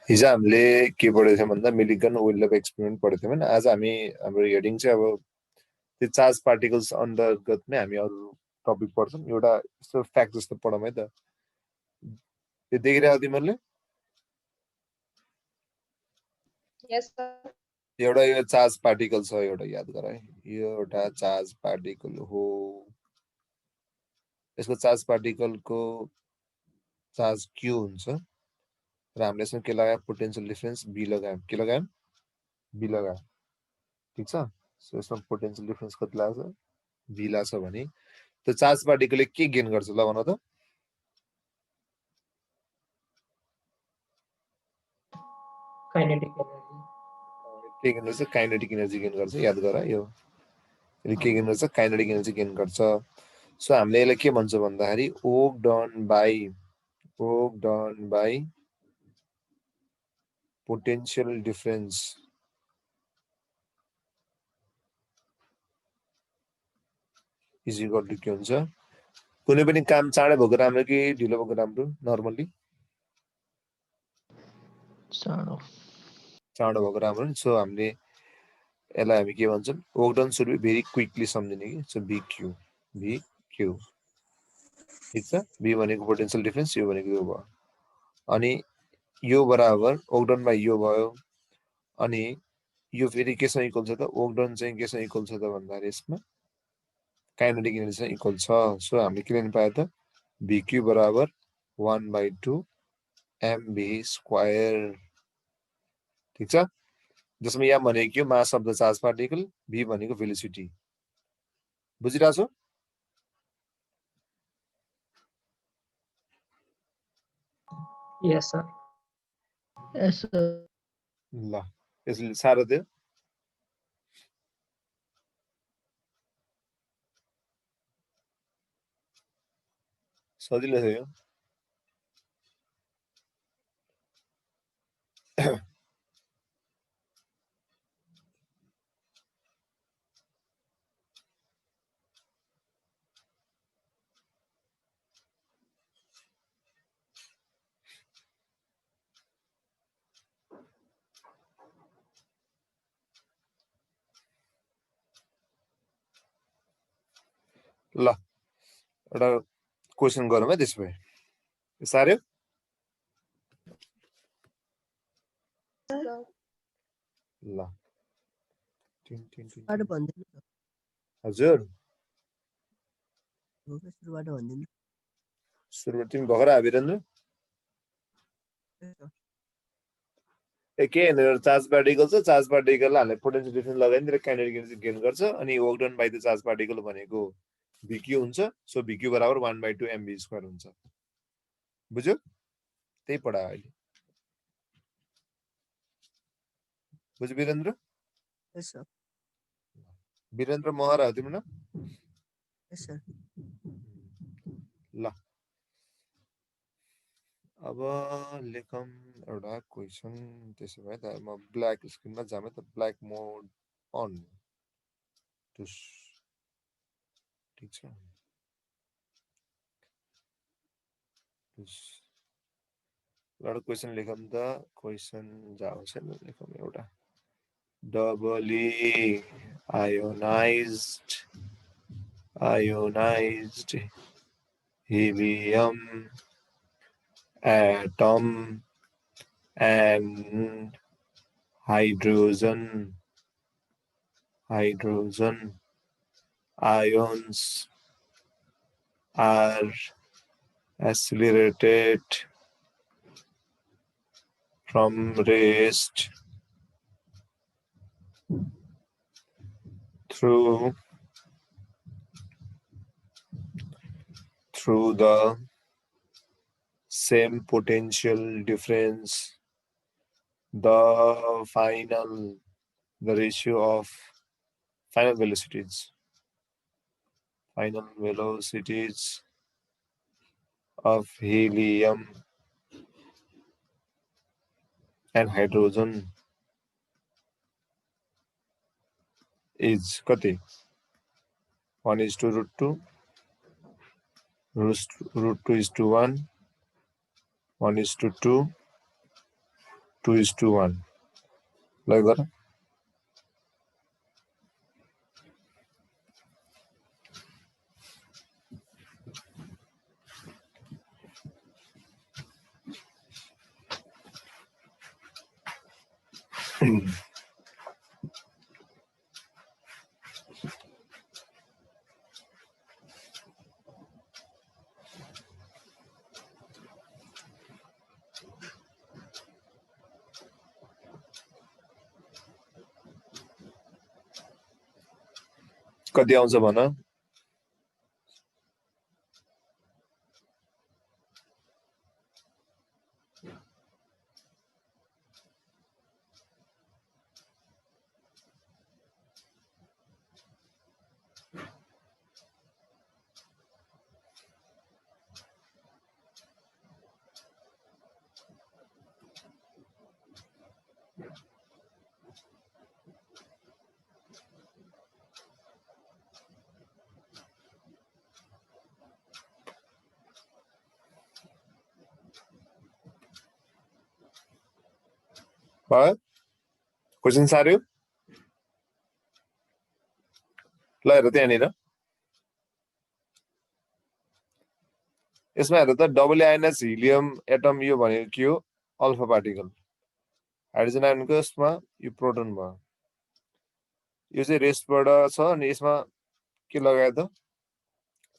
हिजो हामीले के पढेको थियौँ भन्दा मिलिगन वेल लभ एक्सपेरिमेन्ट पढेको थियौँ होइन। आज हामी हाम्रो हेडिङ चाहिँ अब त्यो चार्ज पार्टिकल्स अन्तर्गत नै हामी अरू टपिक पढ्छौँ। एउटा यस्तो फ्याक्ट जस्तो पढौँ है त। त्यो देखिरहेको तिमीहरूले? एउटा यो चार्ज पार्टिकल छ, एउटा याद गर है। यो एउटा चार्ज पार्टिकल हो। यसको चार्ज पार्टिकलको चार्ज क्यू हुन्छ र हामीले यसमा के लगायौँ? पोटेन्सियल डिफरेन्स बी लगायौँ। के लगायौँ? बी लगायौँ। ठिक छ। सो यसमा पोटेन्सियल डिफरेन्स कति लाग्छ? बी लाग्छ भने त्यो चार्ज पार्टिकलले के गेन गर्छ ल भन त? Kinetic energy. के गेन गर्छ? काइनेटिक एनर्जी गेन गर्छ। याद गर यो के गेन गर्छ? काइनेटिक एनर्जी गेन गर्छ। सो हामीले यसलाई के भन्छौँ भन्दाखेरि work done by potential difference is equal to के हुन्छ? कुनै पनि काम चाँडै भएको राम्रो कि ढिलो भएको राम्रो? नर्मली चाँडो भएको राम्रो नि। सो हामीले यसलाई हामी के भन्छौँ? Work done should be very quickly सम्झिने कि। सो भिक्यू ठिक छ। बी भनेको पोटेन्सियल डिफरेन्स, यो भनेको यो भयो। अनि यो बराबर वर्क डन बाई यो भयो। अनि यो फेरि केसँग इक्वल छ त? वर्क डन चाहिँ केसँग इक्वल छ त भन्दाखेरि यसमा काइनेटिक एनर्जीसँग इक्वल छ। सो हामीले के लेख्नु पायो त? भिक्यू बराबर 1/2 mv स्क्वायर। ठिक छ। जसमा यहाँ भनेको के हो? Mass of the charge particle, v भनेको भेलोसिटी। बुझिरहेको छौ? Yes sir. ल यसले साह्रो थियो? सजिलो थियो यो। ल एउटा क्वेसन गरौँ है त्यसो भए। साह्रो? ल हजुर सुरुबाट तिमी भर्खर आ वीरेन्द्र? के होइन, चार्ज पार्टिकल छ। चार्ज पार्टिकललाई हामीले पोटेन्सियल डिफरेन्स लगाइदिएर काइनेटिक एनर्जी गेन गर्छ। अनि work done by the charge particle भनेको भिक्यू हुन्छ। सो भिक्यू बराबर 1/2 mv स्क्वायर हुन्छ। बुझ्यो? त्यही पढायो अहिले। बुझ्यो वीरेन्द्र? वीरेन्द्र महरा हो तिम्रो नाम? ल अब लेखौँ एउटा क्वेसन। त्यसो भए त म ब्ल्याक स्क्रिनमा जाम है त। Black mode on. ठिक छ। एउटा क्वेसन लेखौँ त। क्वेसन जाओस् है, लेखौँ एउटा। doubly ionized helium atom and hydrogen ions are accelerated from rest through the same potential difference. The ratio of final velocities of helium and hydrogen is kati? 1:√2, √2:1, 1:2, 2:1 ल गर कति आउँछ भन भयो क्वेसन सार्यो ल हेर त्यहाँनिर यसमा हेर त डबल आइएनएस हिलियम एटम यो भनेको के हो अल्फा पार्टिकल हाइड्रोजन आयनको यसमा यो प्रोटोन भयो यो चाहिँ रेस्टबाट छ अनि यसमा के लगायो त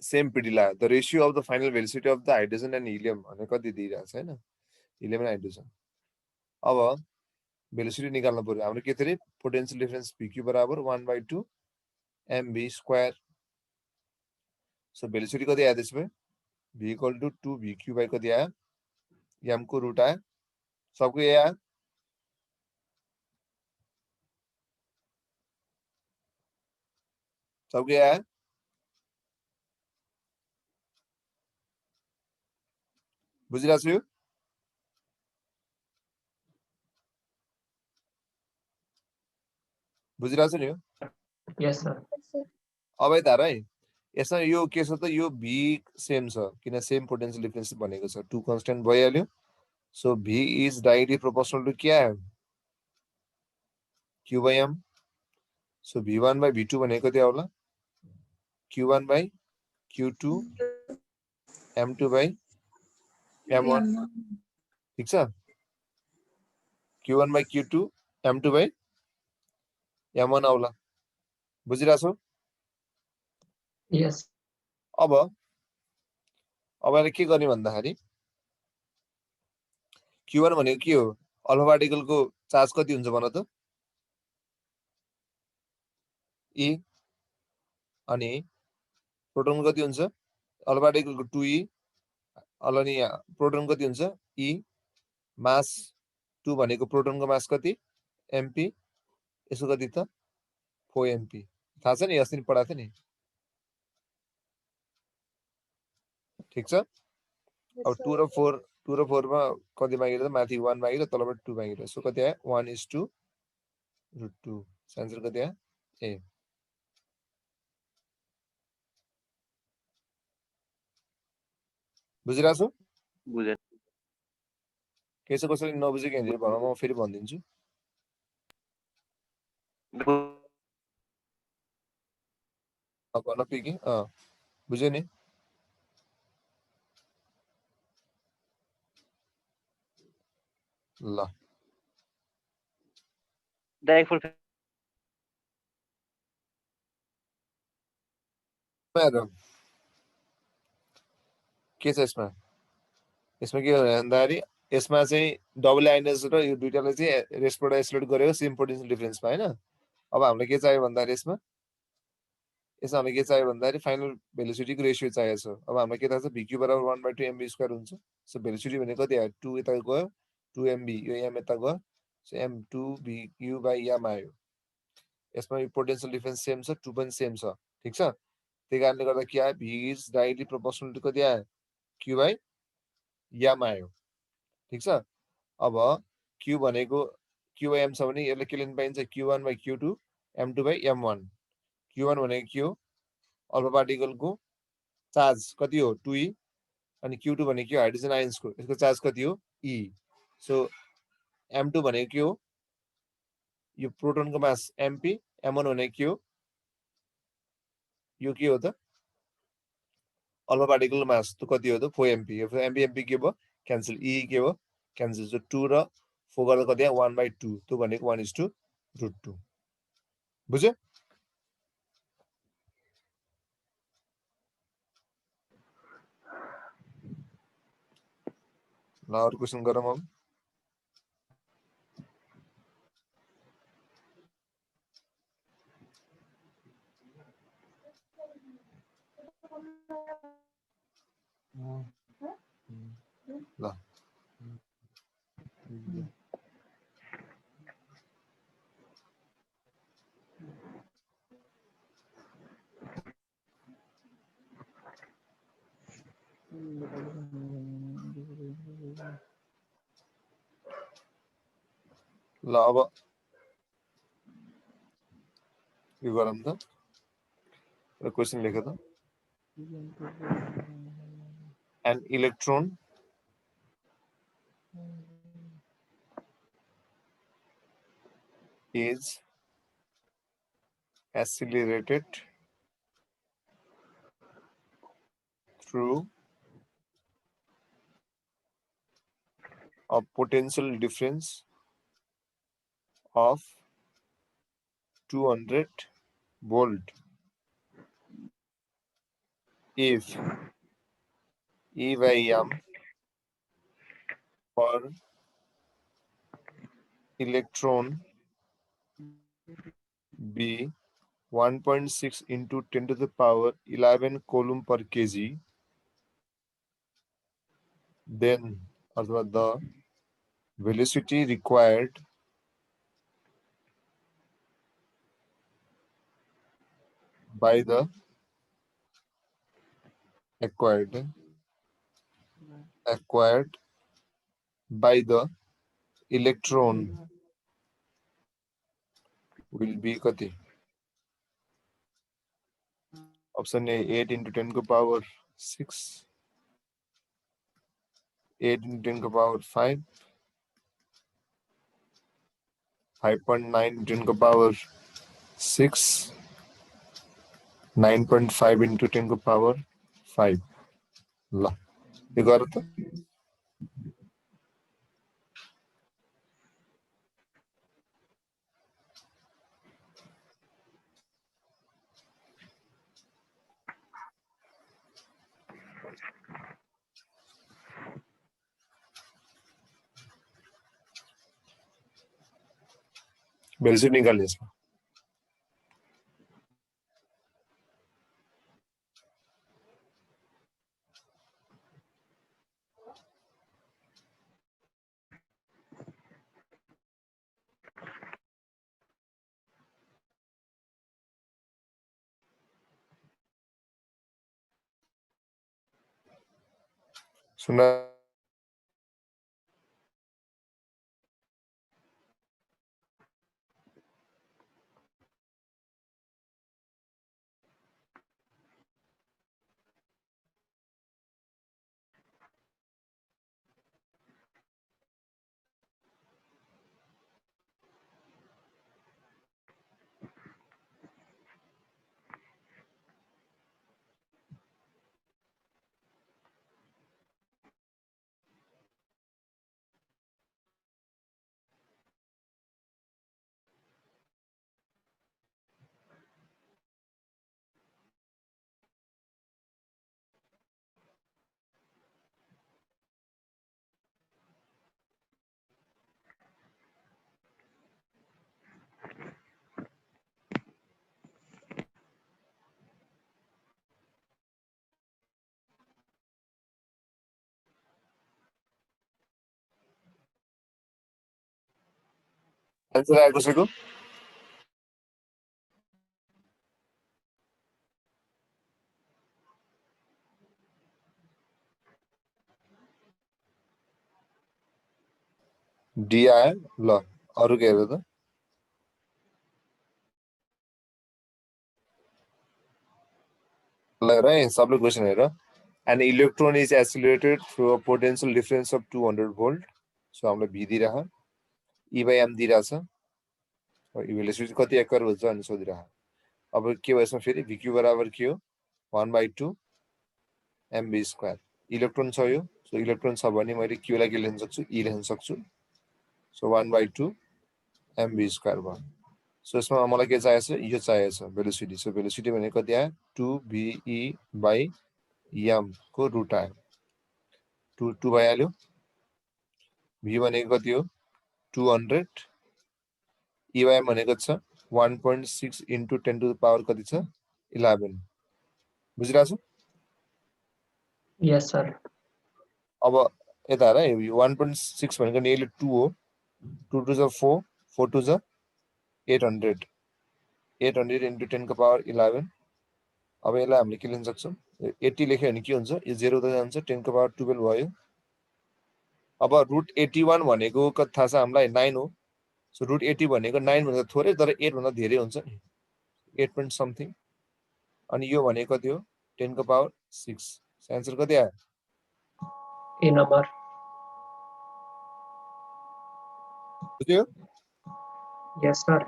सेम पिडी लाग्यो the ratio of the final velocity of the hydrogen and helium भने कति दिइरहेको छ होइन हिलियम एन्ड हाइड्रोजन अब भेलिसिटी निकाल्नु पर्यो हाम्रो के थियो पोटेन्शियल डिफरेन्स भिक्यू बराबर 1/2 mv स्क्वायर सो भेलिसिटी कति आयो त्यसमा v इक्वल टु 2 भिक्यू बाई कति आयो m को रुट आयो सबको ए आयो सबको ए आयो बुझिरहेको छु यो बुझिरहेको छु नि यो Yes, sir. अब है तार है यसमा यो के छ त यो v सेम छ किन सेम पोटेन्शियल डिफरेन्स भनेको छ 2 कन्स्टेन्ट भइहाल्यो so v is directly proportional to क्या q by m so v1 by v2 भनेको कति आउला q1 by q2 m2 by m1 ठीक छ q1 by q2 m2 by m1 आउला बुझिरहेको छौ Yes. अब अहिले के गर्ने भन्दाखेरि q1 भनेको के हो अल्फा पार्टिकलको चार्ज कति हुन्छ भन त e अनि प्रोटोन कति हुन्छ अल्फा पार्टिकलको 2e अनि प्रोटोन कति हुन्छ e मास 2 भनेको प्रोटोनको मास कति mp यसो कति त 4 mp थाहा छ नि अस्ति नि पढाएको थिएँ नि ठीक छ अब 2 र 4 मा कति मागिरो त माथि 1 मागिरो तलबाट 2 मागिरो सो कति आयो 1:√2 आन्सर कति आयो ए बुझिरहेको छु बुझेँ के छ कसैले नबुझेको हेरेर भन म फेरि भनिदिन्छु भन पिकी बुझ्यो नि ल डाइफोर के छ यसमा यसमा के भन्दाखेरि यसमा चाहिँ डबल आइएनएस र यो दुईटालाई चाहिँ रेस्टबाट आइसोलेट गरेको सेम पोटेन्शियल डिफरेन्समा हैन अब हामीलाई के चाहियो भन्दाखेरि यसमा हामीलाई के चाहियो भन्दाखेरि फाइनल भेलिसिटीको रेसियो चाहिएको छ अब हामीलाई के थाहा छ भिक्यू बराबर 1/2 mv स्क्वायर हुन्छ सो भेलिसिटी भनेको कति आयो 2 यता गयो 2 mv यो m यता गयो सो m2 भिक्यू बाइ m आयो यसमा यो पोटेन्शियल डिफरेन्स सेम छ 2 पनि सेम छ ठीक छ त्यही कारणले गर्दा के आयो v is directly proportional to कति आयो q बाइ m आयो ठीक छ अब q भनेको q बाइ m छ भने यसले के लिन पाइन्छ q1 by q2 m2 by m1 q1 भनेको के हो अल्फा पार्टिकलको चार्ज कति हो 2e अनि q2 भनेको हाइड्रोजन आयन्सको यसको चार्ज कति हो e सो M2 भनेको के हो? यो प्रोटोनको मास mp, m1 भनेको के हो? यो के हो त? अल्फा पार्टिकल मास त कति हो त? 4mp. यो 4mp mp के भयो? क्यान्सल. E के भयो? क्यान्सल. सो 2 र 4 गर्दा कति आयो? 1/2. त्यो भनेको 1:√2. बुझ्यो? ल अरु क्वेशन गरौँ अब. ल ल अब यो गरौँ त. र क्वेशन लेख त. An electron is accelerated through a potential difference of 200 volt if E by m per electron be 1.6 into 10 to the power 11 coulomb per kg, then the velocity required by the acquired by the electron will be kati? Option A 8 into 10 to the power 6, 8 into 10 to the power 5, 5.9 into 10 to the power 6, 9.5 into 10 to the power 5. ल यो गर त. Velocity निकाल्ने यसमा. सुना answer आएको कसैको? D आयो. ल अरु के हेर त. ल हेर है सबले क्वेशन हेर. An electron is accelerated through a potential difference of 200 volt. So हामीलाई भी दिइराख. E by m दिइरहेछ भेलोसिटी कति एक्कर हुन्छ भन्ने सोधिरहेको अब के भयो यसमा फेरि VQ बराबर के हो 1/2 mv²। इलेक्ट्रोन छ यो सो इलेक्ट्रोन छ भने मैले Q लाई के लेख्न सक्छु E लेख्न सक्छु सो 1/2 mv² भयो सो यसमा मलाई के चाहिएको छ यो चाहिएको छ भेलोसिटी सो भेलोसिटी भनेको कति आयो 2ve/m को रुट आयो 2 भइहाल्यो v भनेको कति हो 200 E by m भनेको छ 1.6 into 10 to the power कति छ 11 बुझिरहेको छ Yes, sir. अब यता हेर 1.6 भनेको नियरली 2 हो 2 to the 4 4 to the 800 800 into 10 को पावर 11 अब यसलाई हामीले के लिन सक्छौँ 80 लेख्यो भने के हुन्छ यो 0 हुँदै जान्छ 10 को पावर 12 भयो अब रुट 81 भनेको कति थाहा छ हामीलाई 9 हो सो रुट 80 भनेको 9 भन्दा थोरै तर 8 भन्दा धेरै हुन्छ 8 point something अनि यो भनेको कति हो 10 को पावर 6 आन्सर कति आयो A number. बुझ्यो Yes, sir.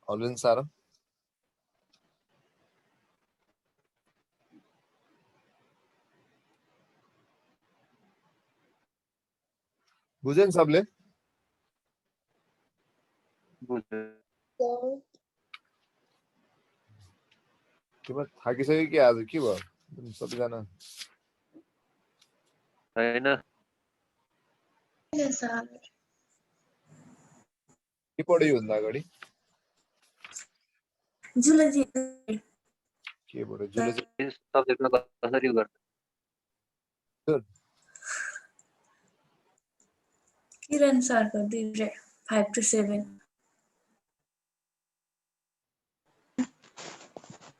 हौलेन सारा बुझ्यो नि सबले के भयो थाकिसक्यो कि आज के भयो सबैजना हैन के पढ्यो योभन्दा अगाडि जुलोजी के पढ्यो जुलोजी यस सब्जेक्टमा कसरी गर्छ किरण सरको दिए 5 to 7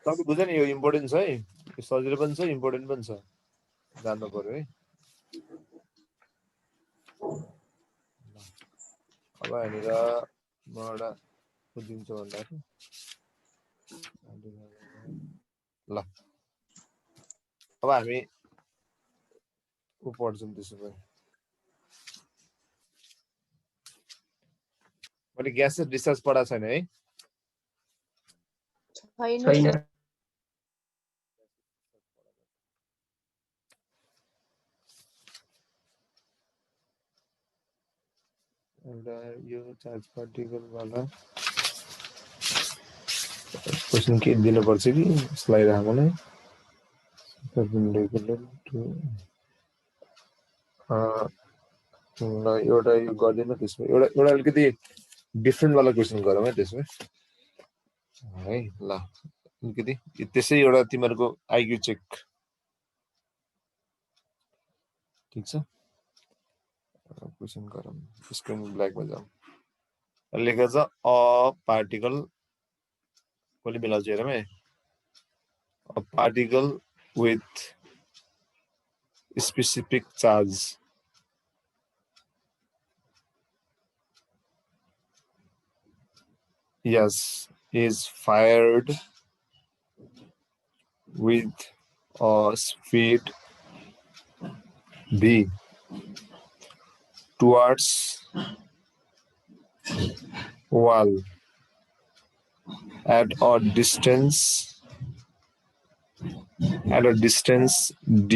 तपाईँ बुझ्यो नि यो इम्पोर्टेन्ट छ है यो सजिलो पनि छ इम्पोर्टेन्ट पनि छ जान्नु पर्यो है अब यहाँनिर म एउटा बुझिदिन्छु भन्दाखेरि ल अब हामी ऊ पढ्छौँ त्यसो भए मैले ग्यास डिस्चार्ज पढाएको छैन है छैन एउटा यो चार्ज पार्टिकल वाला क्वेसन के दिनुपर्छ कि स्लाइड हामीलाई ल एउटा यो गर्दैन त्यसमा एउटा एउटा अलिकति डिफ्रेन्ट वाला क्वेसन गरौँ है त्यसमा है ल अलिकति त्यसै एउटा तिमीहरूको आइक्यू चेक ठिक छ क्वेसन गरौँ स्क्रिन ब्ल्याकमा जाउँ लेखेको छ अ पार्टिकल कसले मिलाउँछ हेरौँ है a particle with specific charge yes is fired with a speed v towards wall at a distance d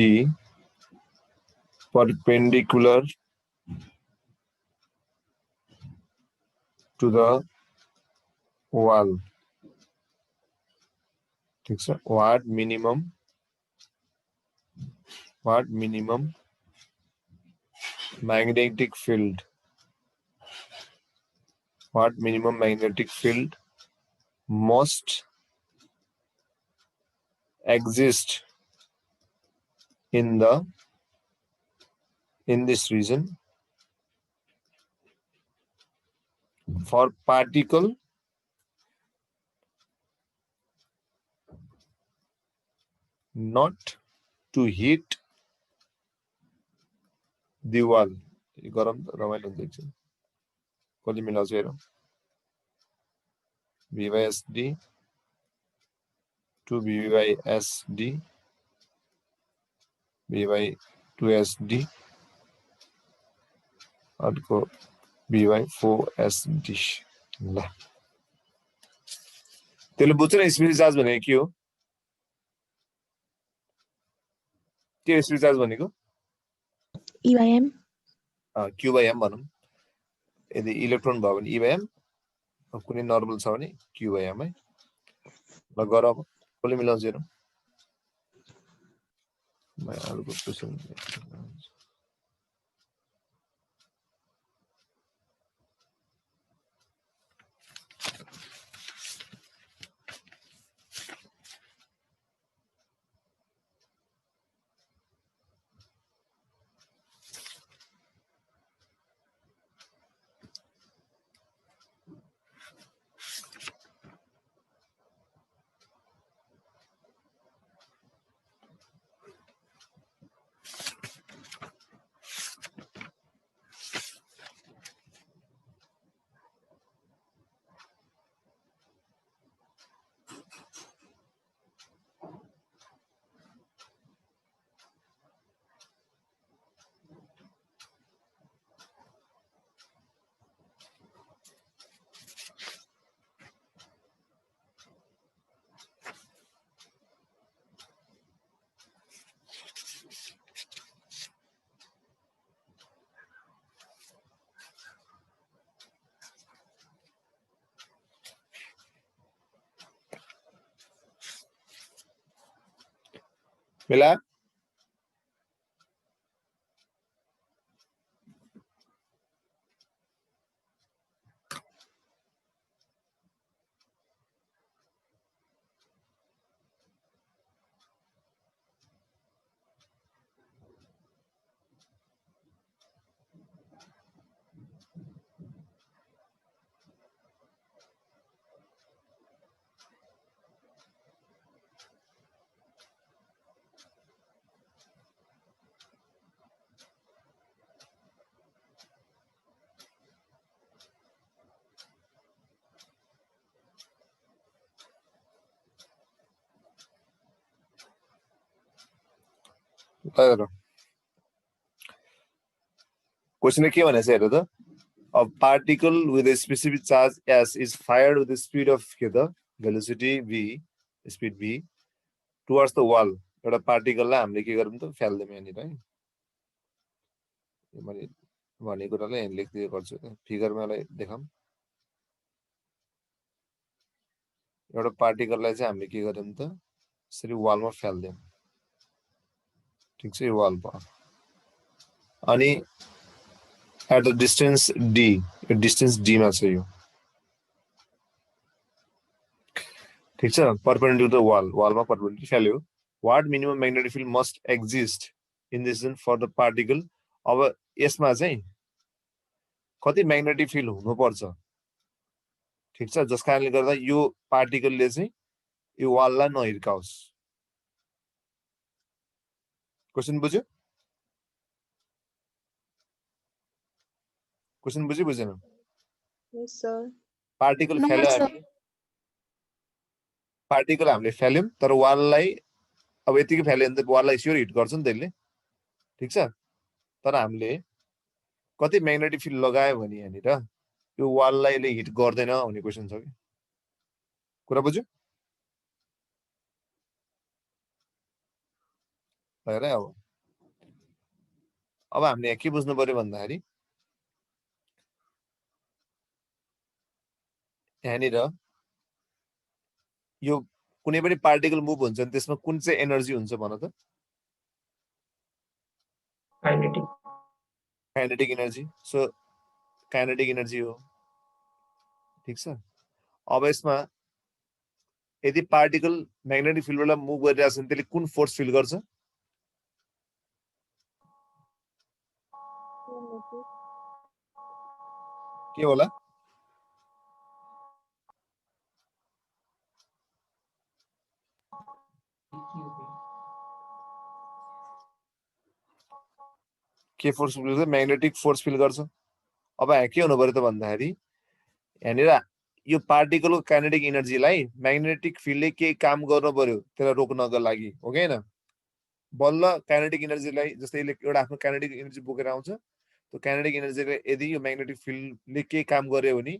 perpendicular to the wall ठीक छ what minimum magnetic field must exist in this region for particle not to hit the wall यो गरम रमाइलो हुन्छ एकछिन कसले मिलाउँछ हेरौँ v by sd to v by sd v by 2sd अर्को By4SD ल त्यसले बुझ्छ न स्पेसिफिक चार्ज भनेको के हो के स्पेसिफिक चार्ज भनेको E/m Q/m भनौँ यदि इलेक्ट्रोन भयो भने E/m कुनै नर्मल छ भने Q/m है ल गर अब कसले मिलाउँछ हेरौँ म अर्को क्वेशन मिला क्वेशन के भनेछ हेर त a particle with a specific charge S is fired with the speed of के त velocity v speed v towards the wall एउटा पार्टिकललाई हामीले के गरौँ त फ्याल्दियौँ यहाँनिर है मैले भनेको कुरालाई यहाँ लेख्दै गर्छु फिगरमा यसलाई देखाऊँ एउटा पार्टिकललाई चाहिँ हामीले के गर्यौँ त यसरी वालमा फ्याल्दियौँ ठीक छ यो वाल भयो अनि at the distance d यो डिस्टेन्स d मा छ यो ठीक छ परपेंडिकुलर टु वाल वालमा परपेंडिकुलर फ्याल्यो what minimum magnetic field must exist in this zone for the particle अब यसमा चाहिँ कति म्याग्नेटिक फिल्ड हुनुपर्छ ठीक छ जस कारणले गर्दा यो पार्टिकलले चाहिँ यो वाललाई नहिर्काओस् क्वेशन बुझ्यो क्वेशन बुझ्यो बुझेन Yes, sir. Particle No, फ्याल्यो sir. हामीले पार्टिकल हामीले फ्याल्यौं तर वाललाई अब यतिकै फ्याल्यो भने त वाललाई स्योर हिट गर्छ नि त्यसले ठीक छ तर हामीले कति म्याग्नेटिक फिल्ड लगायो भने यहाँनिर यो वाललाई हिट गर्दैन भन्ने क्वेशन छ कि कुरा बुझ्यो हेर अब हामीले यहाँ के बुझ्नु पर्यो भन्दाखेरि यहाँनिर यो कुनै पनि पार्टिकल मुभ हुन्छ नि त्यसमा कुन चाहिँ एनर्जी हुन्छ भन त kinetic energy so kinetic energy हो ठीक छ अब यसमा यदि पार्टिकल म्याग्नेटिक फिल्डबाट मुभ गरिरहेछ भने त्यसले कुन फोर्स फिल गर्छ के होला के फोर्स फिल गर्छ म्याग्नेटिक फोर्स फिल गर्छ अब यहाँ के हुनु पर्यो त भन्दाखेरि यहाँनिर यो पार्टिकलको काइनेटिक एनर्जीलाई म्याग्नेटिक फिल्डले के काम गर्नु पर्यो त्यसलाई रोक्नको लागि हो कि हैन बल्ल काइनेटिक एनर्जीलाई जस्तै एउटा आफ्नो काइनेटिक एनर्जी बोकेर आउँछ त्यो काइनेटिक एनर्जीले यदि यो म्याग्नेटिक फिल्डले के काम गर्यो भने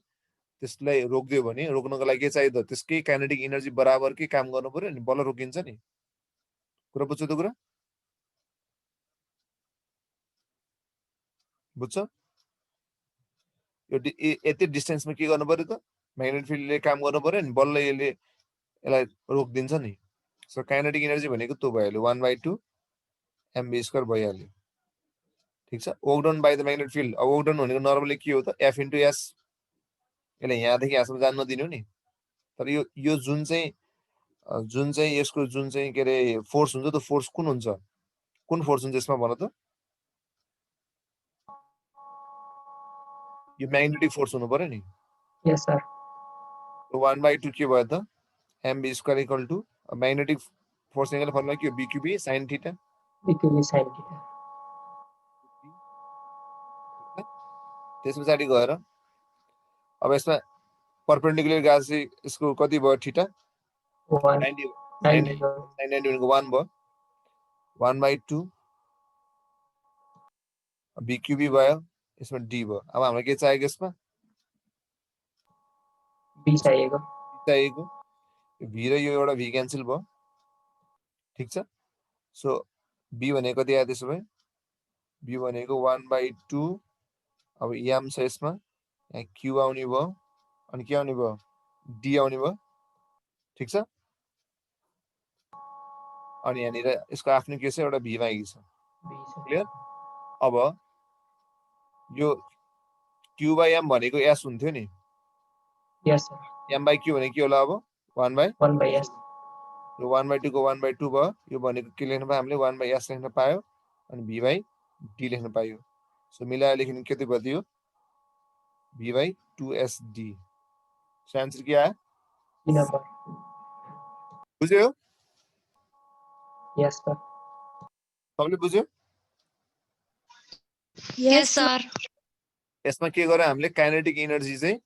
त्यसलाई रोक्दियो भने रोक्नको लागि के चाहियो त त्यसकै काइनेटिक एनर्जी बराबरकै काम गर्नु पर्यो नि बल रोकिन्छ नि कुरा बुझ्छ त कुरा बुझ्छ यो यति डिस्टेन्समा के गर्नु पर्यो त म्याग्नेटिक फिल्डले काम गर्नु पर्यो नि बलले यसलाई रोकिदिन्छ नि सो काइनेटिक एनर्जी भनेको त्यो भइहाल्यो 1/2 mv² भइहाल्यो ठीक छ work done by the magnetic field अब वर्क डन भनेको नर्मली के हो त f * s यसले यहाँदेखि यहाँसम्म जान नदिनु नि तर यो जुन चाहिँ यसको जुन चाहिँ के अरे फोर्स हुन्छ त्यो फोर्स कुन फोर्स हुन्छ यसमा भन त यो म्याग्नेटिक फोर्स हुनु पर्यो नि Yes, sir. 1/2 के भयो त mv² = magnetic force angle formula के हो bqb sin θ BQB sin theta. त्यस पछाडि गएर अब यसमा परपेन्डिकुलर गएको चाहिँ यसको कति भयो थीटा 1, 90 90. भनेको 1 भयो 1/2 bqb भयो यसमा d भयो अब हामीलाई के चाहिएको यसमा B चाहिएको. चाहिएको v र यो एउटा v क्यान्सल भयो ठीक छ सो b भनेको कति आयो त्यसो भए b भनेको 1/2 अब m छ यसमा यहाँ q आउने भयो अनि के आउने भयो d आउने भयो ठीक छ अनि यहाँनिर यसको आफ्नो के छ एउटा v मागि छ B छ. क्लियर अब यो q/m भनेको s हुन्थ्यो नि Yes, sir. m/q भनेको के होला अब 1/s. यो 1/2 को 1/2 भयो यो भनेको के लेख्न पायो हामीले 1/s लेख्न पायो अनि v/d लेख्न पायो सो मिलाएर लेख्नु कति भयो v/2sd सो आन्सर के आयो B number. बुझ्यो Yes, sir. सबले बुझ्यो Yes, sir. यसमा के गर्यो हामीले काइनेटिक एनर्जी चाहिँ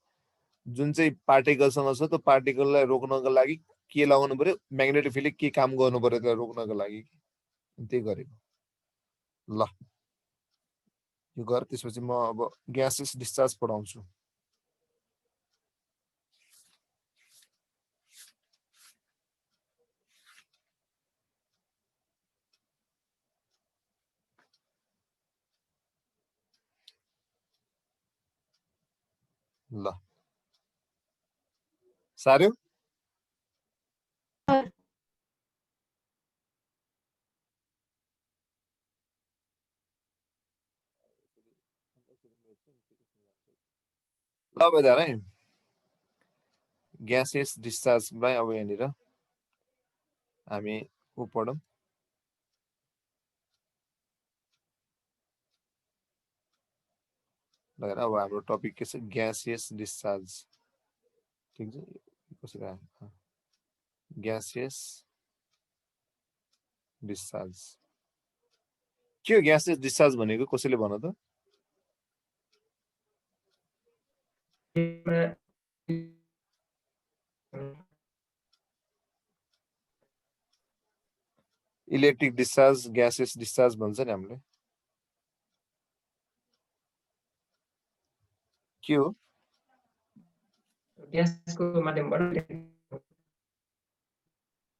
जुन चाहिँ पार्टिकलसँग छ त्यो पार्टिकललाई रोक्नको लागि के लगाउनु पर्यो म्याग्नेटिक फिल्डले के काम गर्नु पर्यो त्यसलाई रोक्नको लागि त्यही गरेको ल यो गर त्यसपछि म अब ग्यासेस डिस्चार्ज पढाउँछु ल सार्यो ल अब है ग्यासेस डिस्चार्जमा अब यहाँनिर हामी ऊ पढौँ ल अब हाम्रो टपिक के छ ग्यासियस डिस्चार्ज ठीक छ कसरी आयो ग्यासियस डिस्चार्ज के हो ग्यासियस डिस्चार्ज भनेको कसैले भन त इलेक्ट्रिक डिस्चार्ज ग्यासियस डिस्चार्ज भन्छ नि हामीले के हो ग्यासको माध्यमबाट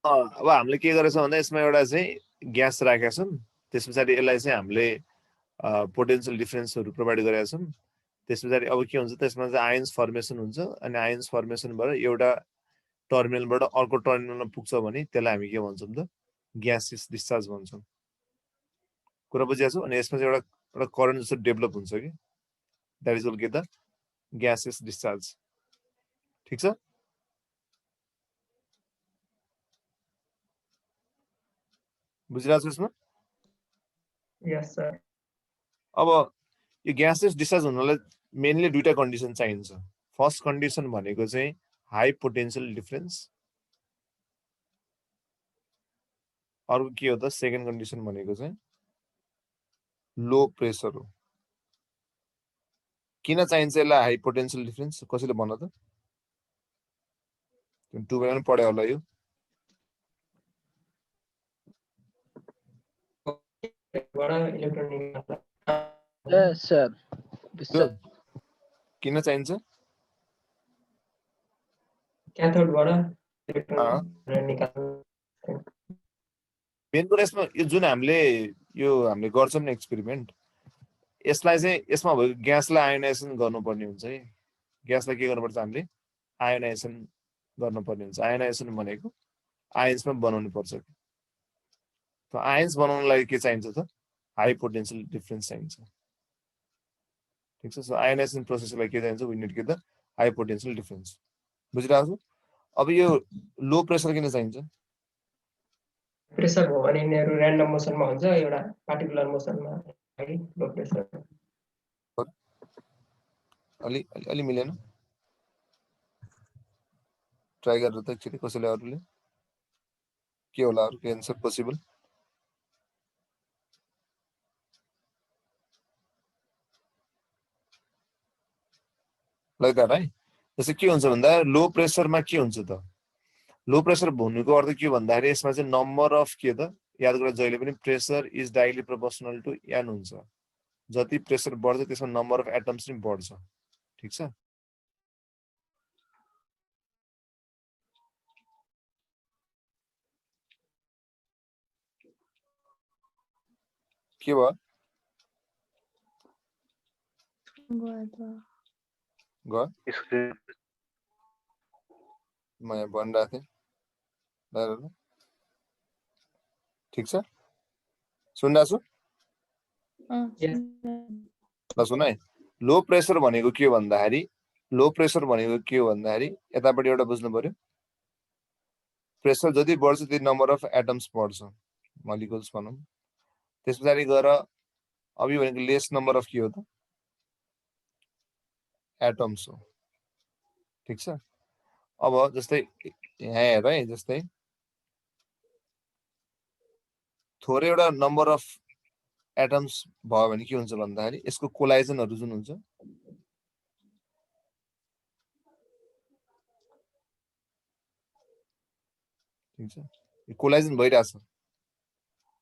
अब हामीले के गरेछौँ भन्दा यसमा एउटा चाहिँ ग्यास राखेका छौँ त्यस पछाडि यसलाई चाहिँ हामीले पोटेन्शियल डिफरेन्सहरू प्रोभाइड गरेका छौँ त्यस पछाडि अब के हुन्छ त्यसमा चाहिँ आयन्स फर्मेसन हुन्छ अनि आयन्स फर्मेसनबाट एउटा टर्मिनलबाट अर्को टर्मिनलमा पुग्छ भने त्यसलाई हामी के भन्छौँ त ग्यासियस डिस्चार्ज भन्छौँ कुरा बुझिया छौ अनि यसमा चाहिँ एउटा करेन्ट जस्तो डेभलप हुन्छ कि द्याट इज के त ग्यासियस डिस्चार्ज ठीक छ बुझिरहेको छु यसमा Yes, sir. अब यो ग्यासेस डिस्चार्ज हुनलाई मेनली दुईटा कन्डिसन चाहिन्छ फर्स्ट कन्डिसन भनेको चाहिँ हाई पोटेन्शियल डिफरेन्स अर्को के हो त सेकेन्ड कन्डिसन भनेको चाहिँ लो प्रेसर हो किन चाहिन्छ यसलाई हाई पोटेन्शियल डिफरेन्स कसैले भन त टुवेल्भ पनि पढ्यो होला यो बाट इलेक्ट्रोन Yes, sir. Yes, त्यो sir. किन चाहिन्छ? क्याथोडबाट अँ। इलेक्ट्रोन निकाल्नु। मेन कुरा यसमा यो जुन हामीले गर्छौँ नि एक्सपेरिमेन्ट, यसलाई चाहिँ यसमा भएको ग्यासलाई आयोनाइजेसन गर्नुपर्ने हुन्छ है। ग्यासलाई के गर्नुपर्छ हामीले? आयोनाइजेसन गर्नुपर्ने हुन्छ। आयोनाइजेसन भनेको आयन्समा बनाउनु पर्छ। त आयन्स बनाउनलाई के चाहिन्छ त? हाई पोटेन्शियल डिफरेन्स चाहिन्छ। ठीक छ। सो आयोनाइजेसन प्रोसेसलाई के चाहिन्छ? We need the high potential difference. बुझिरहेको छु? अब यो लो प्रेसर किन चाहिन्छ? प्रेसर भयो भने यिनीहरू ऱ्यान्डम मोसनमा हुन्छ, एउटा पार्टिकुलर मोसनमा है लो प्रेसर। अलि मिलेन? ट्राई गरेर त एकचोटि कसैले अरूले के होला अरूको एन्सर पोसिबल? लाइक द्याट है। जस्तै के हुन्छ भन्दा लो प्रेसरमा के हुन्छ त? लो प्रेसर भन्नुको अर्थ के भन्दाखेरि यसमा चाहिँ नम्बर अफ के त? याद गरेर जहिले पनि pressure is directly proportional to n हुन्छ। जति प्रेसर बढ्छ त्यसमा नम्बर अफ एटम्स पनि बढ्छ। ठीक छ। के भयो? गयो? म यहाँ भनिरहेको थिएँ। ठिक छ, सुनिरहेको छु। ल सुन है, लो प्रेसर भनेको के भन्दाखेरि यतापट्टि एउटा बुझ्नु पर्यो। प्रेसर जति बढ्छ त्यति नम्बर अफ एटम्स बढ्छ, मलिकुल्स भनौँ। त्यस पछाडि गएर अब यो भनेको लेस नम्बर अफ के हो त? एटम्स हो। ठिक छ। अब जस्तै यहाँ हेर है, जस्तै थोरै एउटा नम्बर अफ एटम्स भयो भने के हुन्छ भन्दाखेरि यसको कोलाइजनहरू जुन हुन्छ, ठीक छ, यो कोलाइजन भइरहेछ,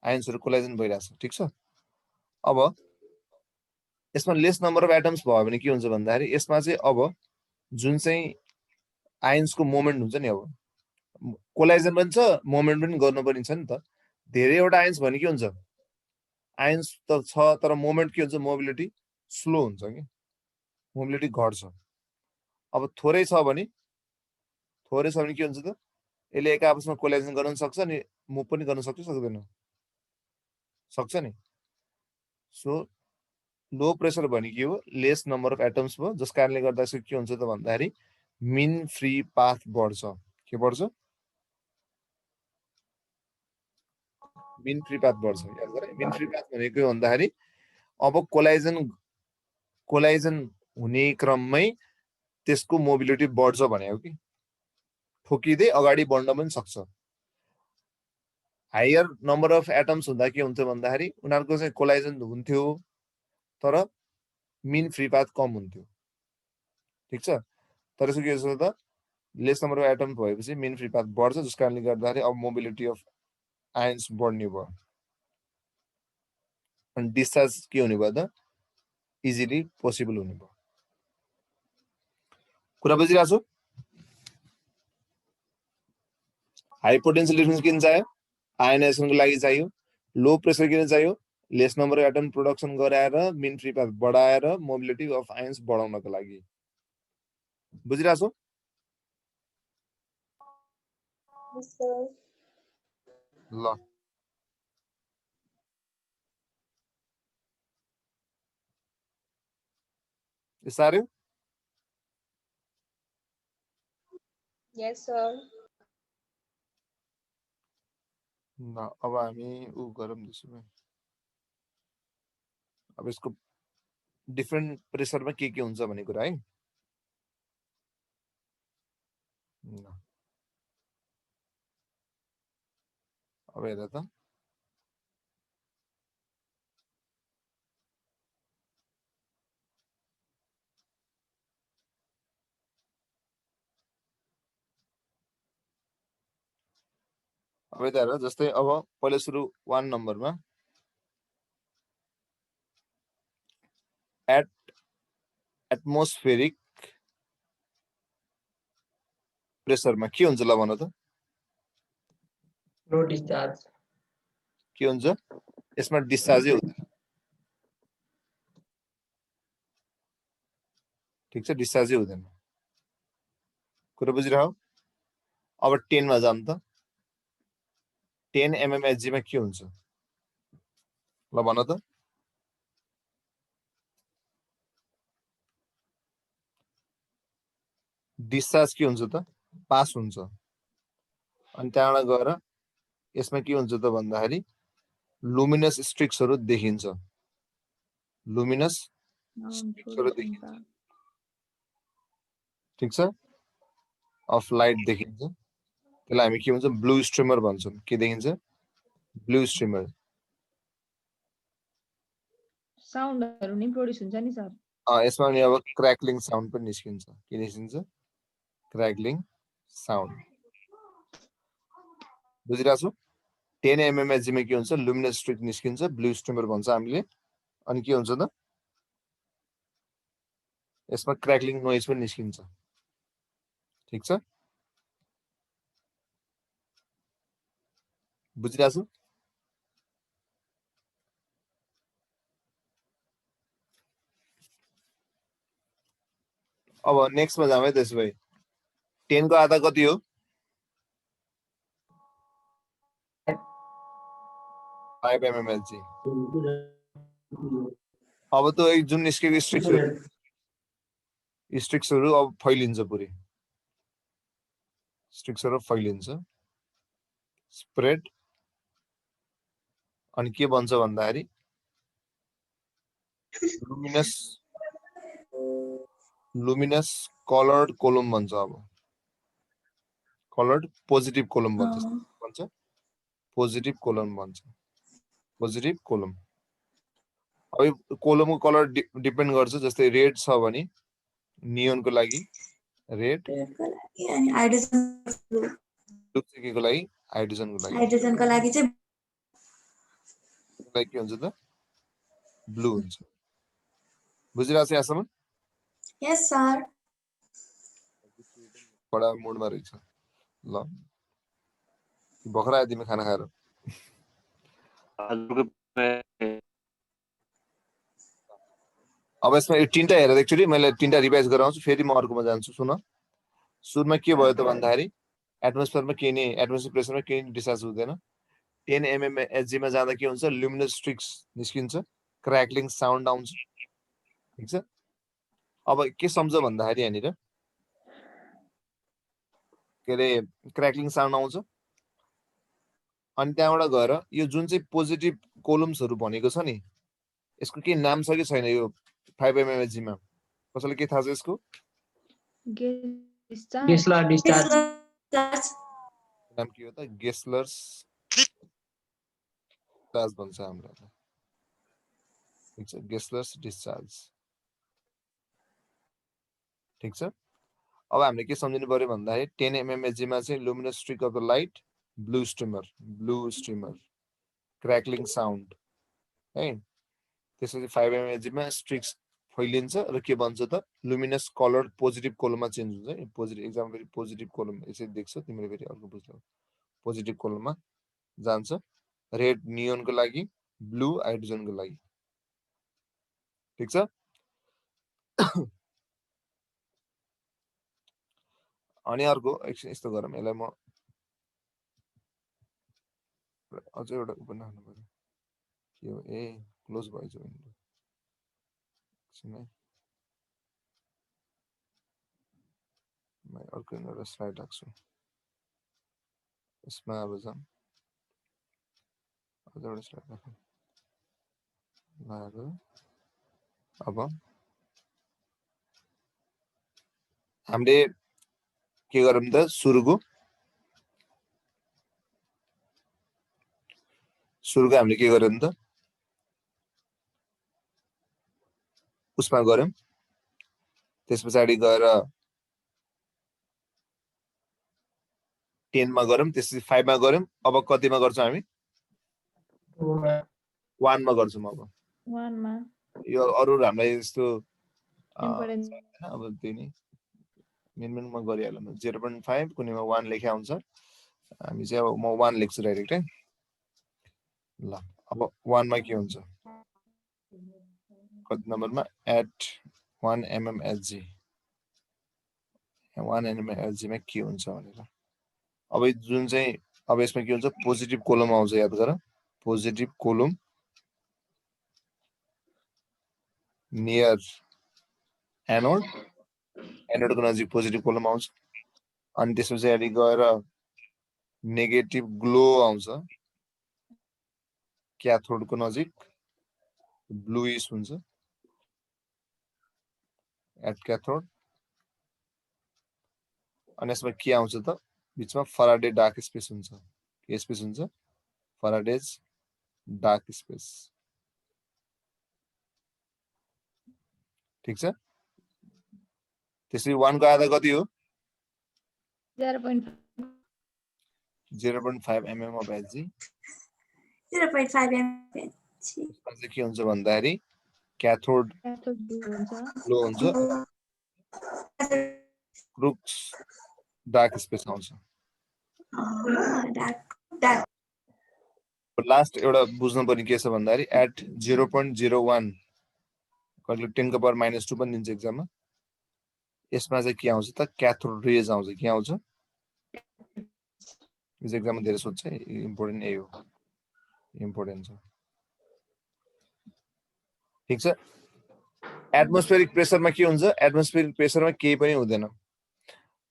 आयन्सहरू कोलाइजन भइरहेछ। ठिक छ। अब यसमा लेस नम्बर अफ एटम्स भयो भने के हुन्छ भन्दाखेरि यसमा चाहिँ अब जुन चाहिँ आयन्सको मोमेन्ट हुन्छ नि, अब कोलाइजन पनि छ, मोमेन्ट पनि गर्नुपर्ने छ नि त। धेरैवटा आयन्स भने के हुन्छ? आयन्स त छ तर मोमेन्ट के हुन्छ? मोबिलिटी स्लो हुन्छ कि मोबिलिटी घट्छ। अब थोरै छ भने के हुन्छ त? यसले एक आपसमा कोलाइजन गर्न सक्छ नि, मुभ पनि गर्न सक्छ, सक्दैन? सक्छ नि। सो लो प्रेसर भने के हो? लेस नम्बर अफ एटम्स भयो, जस कारणले गर्दा के हुन्छ त भन्दाखेरि मिन फ्री पाथ बढ्छ। के बढ्छ? मिन फ्री पाथ बढ्छ। याद गरे, मिन फ्री पाथ भनेको के भन्दाखेरि अब कोलाइजन हुने क्रममै त्यसको मोबिलिटी बढ्छ भनेको कि ठोकिँदै अगाडि बढ्न पनि सक्छ। हायर नम्बर अफ एटम्स हुँदा के हुन्थ्यो भन्दाखेरि उनीहरूको चाहिँ कोलाइजन हुन्थ्यो तर मिन फ्री पाथ कम हुन्थ्यो। ठिक छ। तर यसो के छ त, लेस नम्बर अफ एटम भएपछि मिन फ्री पाथ बढ्छ, जस कारणले गर्दाखेरि अब मोबिलिटी अफ आयन्स बढ्ने भयो अनि डिस्चार्ज के हुने भयो त? इजिली पोसिबल हुने भयो। कुरा बुझिरहेको छु? हाई पोटेन्शियल डिफरेन्स किन चाहियो? आयोनाइजेसनको लागि चाहियो। लो प्रेसर किन चाहियो? Lace number of atom production गराएर मिन फ्री पाथ बढाएर मोबिलिटी अफ आयन्स बढाउनको लागि। बुझिरहेको छु? ल साह्रो? Yes, sir. ल अब हामी उ गरौँ त्यसो भए। अब यसको डिफ्रेन्ट प्रेसरमा के हुन्छ भन्ने कुरा है। अब हेर त, अब यता हेर, जस्तै अब पहिला सुरु 1 नम्बरमा at atmospheric pressure मा के हुन्छ ल भन त नो डिस्चार्ज के हुन्छ यसमा डिस्चार्जै हुँदैन ठीक छ डिस्चार्जै हुँदैन कुरा बुझिरह अब 10 मा जाम त 10 mmHg मा के हुन्छ ल भन त डिस्चार्ज के हुन्छ त पास हुन्छ अनि त्यहाँबाट गएर यसमा के हुन्छ त भन्दाखेरि लुमिनस स्ट्रिक्सहरु देखिन्छ लुमिनस स्ट्रिक्सहरु देखिन्छ ठीक छ अफ लाइट देखिन्छ त्यसलाई हामी के भन्छ ब्लू स्ट्रिमर भन्छौं के देखिन्छ ब्लू स्ट्रिमर साउन्डहरु नि प्रोड्युस हुन्छ नि सर यसमा नि अब क्र्याकलिङ साउन्ड पनि निस्किन्छ के निस्किन्छ क्र्याकलिङ साउन्ड बुझिराछौ 10 mmHg मा के हुन्छ लुमिनस स्ट्रिक निस्किन्छ ब्लू स्ट्रिमर भन्छ हामीले अनि के हुन्छ त यसमा क्र्याकलिङ नोइज पनि निस्किन्छ ठीक छ बुझिराछौ अब नेक्स्ट मा जाम है त्यसो भए 10 को आधा कति हो 5 mmHg अब त एक जुन निस्केको स्ट्रिक्सहरु अब फैलिन्छ पुरै स्ट्रिक्सहरु फैलिन्छ स्प्रेड अनि के भन्छ भन्दाखेरि लुमिनस कलर्ड कोलम भन्छ अब कलर्ड पोजिटिभ कोलम भन्छ पोजिटिभ कोलम भन्छ पोजिटिभ कोलम अब कोलमको कलर डिपेन्ड गर्छ जस्तै रेड छ भने नियोनको लागि रेड अनि हाइड्रोजन ब्लू के लागि हाइड्रोजनको लागि चाहिँ के हुन्छ त ब्लू हुन्छ बुझिरहेछ यहाँसम्म यस सर बडा मुडमा रहेछ ल भखरा तिमी खाना खाएर अब यसमा यो तीनटा हेरेर एकचोटी मैले तीनटा रिभाइज गराउँछु फेरि म अर्कोमा जान्छु सुन सुरुमा के भयो त भन्दाखेरि एटमोस्फियरमा के नि एटमोस्फियर प्रेसरमा के नि डिस्चार्ज हुँदैन 10 mmHg मा जाँदा के हुन्छ लुमिनस स्ट्रिक्स निस्किन्छ क्र्याकलिङ साउन्ड आउँछ ठीक छ अब के सम्झ भन्दाखेरि यहाँनिर के रे क्र्याकलिङ साउन्ड आउँछ अनि त्यहाँबाट गएर यो जुन चाहिँ पोजिटिभ कोलम्सहरु भनेको छ नि यसको के नाम छ कि छैन यो 5 mmHg मा कसैले के थाहा छ यसको गेस्लर डिस्चार्ज नाम के हो त गेस्लर्स डिस्चार्ज भन्छ हाम्रो ठीक छ गेस्लर्स डिस्चार्ज ठीक छ अब हामीले के सम्झिनु पर्यो भन्दाखेरि 10 mmHg मा चाहिँ luminous streak of the light blue streamer crackling sound है त्यसपछि 5 mmHg मा स्ट्रिक्स फैलिन्छ र के भन्छ त लुमिनस कलर्ड पोजिटिभ कोलममा चेन्ज हुन्छ है पोजिटिभ एक्जाम्पल फेरि पोजिटिभ कोलम यसरी देख्छ तिमीले फेरि अर्को बुझ्छौ पोजिटिभ कोलममा जान्छ रेड नियोनको लागि ब्लू हाइड्रोजनको लागि ठीक छ अनि अर्को एकछिन यस्तो गरौँ यसलाई म अझै एउटा बनाउनु पर्यो के हो ए क्लोज भएछ विन्डो एकछिन है म अर्को एउटा स्लाइड राख्छु यसमा अब जाम अझै एउटा स्लाइड राखौँ अब हामीले के गरौँ त सुरुको हामीले के गरौँ त उसमा गरौँ त्यसपछि गएर 10 मा गरौँ त्यसपछि 5 मा गरौँ अब कतिमा गर्छौं हामी 1 मा गर्छौं अब 1 मा यो अरु हामीलाई यस्तो Important. छैन अब त्यो नि मेनमा गरिहालौँ 0.5 कुनैमा 1 लेख्या हुन्छ हामी चाहिँ अब म 1 लेख्छु डाइरेक्ट है ल अब 1 मा के हुन्छ कति नम्बरमा at 1 mm Hg 1 mm Hg मा के हुन्छ भनेर अब जुन चाहिँ अब यसमा के हुन्छ पोजिटिभ कोलम आउँछ याद गर पोजिटिभ कोलम नियर एनोड एनोडको नजिक पोजिटिभ कोलम आउँछ अनि त्यसपछि अलि गएर नेगेटिभ ग्लो आउँछ क्याथोडको नजिक ब्लुइश हुन्छ एट क्याथोड अनि यसमा के आउँछ त बीचमा फराडे डार्क स्पेस हुन्छ के स्पेस हुन्छ फराडेज डार्क स्पेस ठीक छ त्यसरी 1 को आधा कति हो 0.5. 0.5 mm of Hg 0.5 mm. यसमा चाहिँ के हुन्छ भन्दाखेरि क्याथोड Cathode blue हुन्छ. ग्लो हुन्छ क्रुक्स डार्क स्पेस आउँछ लास्ट एउटा बुझ्नु पर्ने के छ भन्दाखेरि एट 0.01 कहिले 10 को पावर -2 पनि दिन्छ एक्जाममा यसमा चाहिँ के आउँछ त क्याथोड रेज आउँछ के आउँछ यस एक्जाममा धेरै सोध्छ इम्पोर्टेन्ट यही हो इम्पोर्टेन्ट छ ठीक छ एटमोस्फेरिक प्रेसरमा के हुन्छ एटमोस्फेरिक प्रेसरमा केही पनि हुँदैन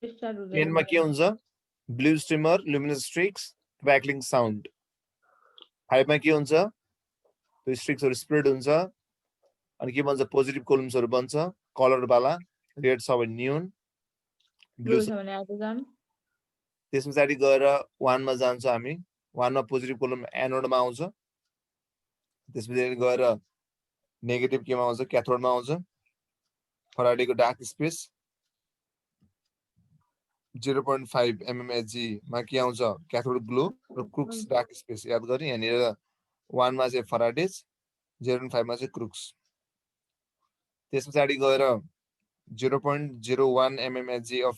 Start हुँदैन. पेनमा के हुन्छ ब्लू स्ट्रिमर लुमिनस स्ट्रिक्स क्रैकलिङ साउन्ड 5 मा के हुन्छ त्यो स्ट्रिक्सहरु स्प्रेड हुन्छ अनि के भन्छ पोजिटिभ कोलम्सहरु बन्छ कलर वाला रेड छ भने नियोन ब्लू Blue छ भने हाइड्रोजन. त्यसपछि गएर 1 मा जान्छ हामी 1 मा पोजिटिभ कोलम एनोडमा आउँछ त्यसपछि गएर नेगेटिभ केमा आउँछ क्याथोडमा आउँछ फराडेको डार्क स्पेस 0.5 mm Hg मा के आउँछ क्याथोड ग्लो र क्रुक्स डार्क स्पेस याद गर्ने यहाँनिर 1 मा चाहिँ फराडेज 0.5 मा चाहिँ क्रुक्स त्यसपछि गएर 0.01 mm Hg अफ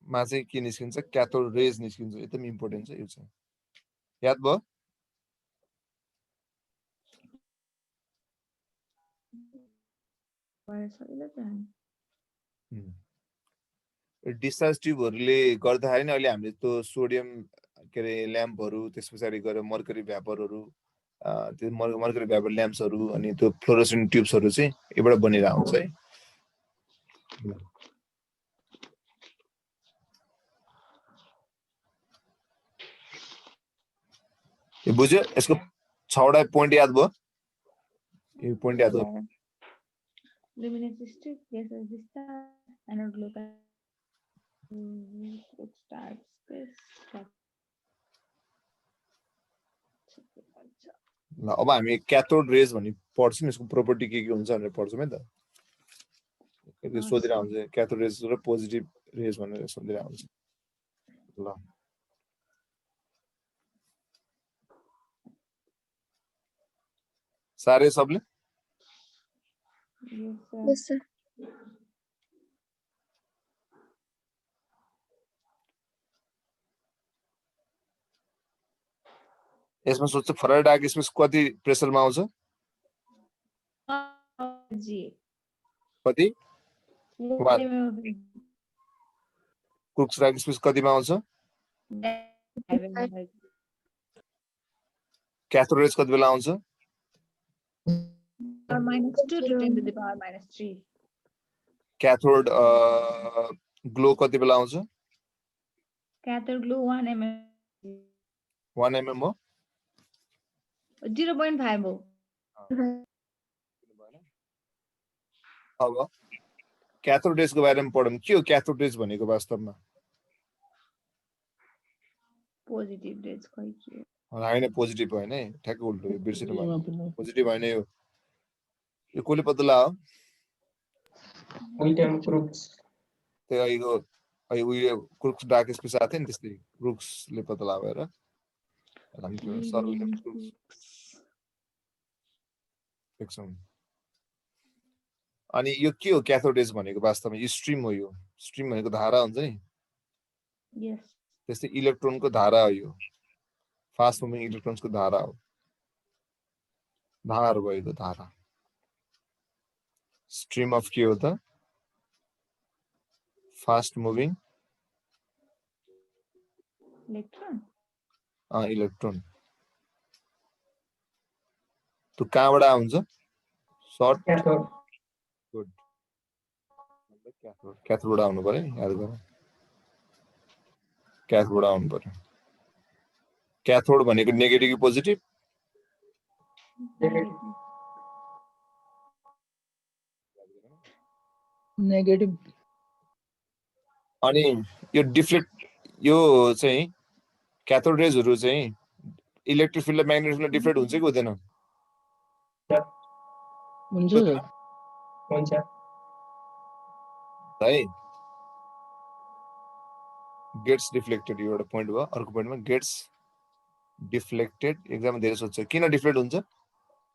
मा चाहिँ के निस्किन्छ क्याथोड रेज निस्किन्छ एकदम इम्पोर्टेन्ट छ यो चाहिँ याद भयो डिस्चार्ज ट्युबहरुले गर्दाखेरि नि अहिले हामीले त्यो सोडियम के रे ल्याम्पहरु त्यसपछि गएर मर्करी भ्यापरहरु त्यो मर्करी भ्यापर ल्याम्प्सहरु अनि त्यो फ्लोरोसेन्ट ट्युब्सहरु चाहिँ यबाट बनेर आउँछ है यो बुझ्यो यसको 6 वटा पोइन्ट याद भयो यो पोइन्ट याद भयो Luminous stick, gaseous discharge, anode glow start space. ल अब हामी क्याथोड रेज भन्ने पढ्छौं यसको प्रोपर्टी के हुन्छ भनेर पढ्छौं है त यो सोधेर आउँछ क्याथोड रेज र पोजिटिभ रेज भनेर सोधेर आउँछ ल सारे सबले Yes, sir. यसमा सोध्छ फराडे डार्क स्पेस कति प्रेसरमा आउँछ G. कति One. क्रुक्स डार्क स्पेस कतिमा आउँछ क्याथोड रेज कति बेला आउँछ -2 to 10 to the power -3. क्याथोड glow कति बेला आउँछ Cathode glow 1 mm. 1 mm हो 0.5 हो. अब क्याथोड रेजको बारेमा पढौँ के हो क्याथोड रेज भनेको वास्तवमा Positive rays खै के हो? हैन पोजिटिभ हैन है ठ्याक्क उल्टो यो बिर्सिनु भयो पोजिटिभ हैन यो कसले पत्ता लाग्यो विलियम क्रुक्स त्यो अहिले उयो क्रुक्स डार्क स्पेस आएको थियो नि त्यस्तै क्रुक्सले पत्ता लाग्यो र सर विलियम क्रुक्स एकछिन अनि यो के हो क्याथोड रेज भनेको वास्तवमा यो स्ट्रिम हो यो स्ट्रिम भनेको धारा हुन्छ नि Yes. त्यस्तै इलेक्ट्रोनको धारा हो यो फास्ट मुभिङ इलेक्ट्रोन्सको धारा हो धार भएको धारा स्ट्रिम अफ के हो त फास्ट मुभिङ Electron. इलेक्ट्रोन त्यो कहाँबाट आउँछ सर्ट क्याथोड गुड क्याथोडबाट आउनु पर्यो नि याद गर क्याथोडबाट आउनु पर्यो क्याथोड भनेको नेगेटिभ कि पोजिटिभ Negative. Negative. अनि यो डिफ्लेक्ट यो चाहिँ क्याथोड रेजहरू चाहिँ इलेक्ट्रिक फिल्ड र म्याग्नेटिक फिल्ड डिफ्लेक्ट हुन्छ कि हुँदैन हुन्छ सर हुन्छ है गेट्स डिफ्लेक्टेड यो एउटा पोइन्ट भयो अर्को पोइन्टमा गेट्स डिफ्लेक्टेड एक्जाममा धेरै सोध्छ किन डिफ्लेक्ट हुन्छ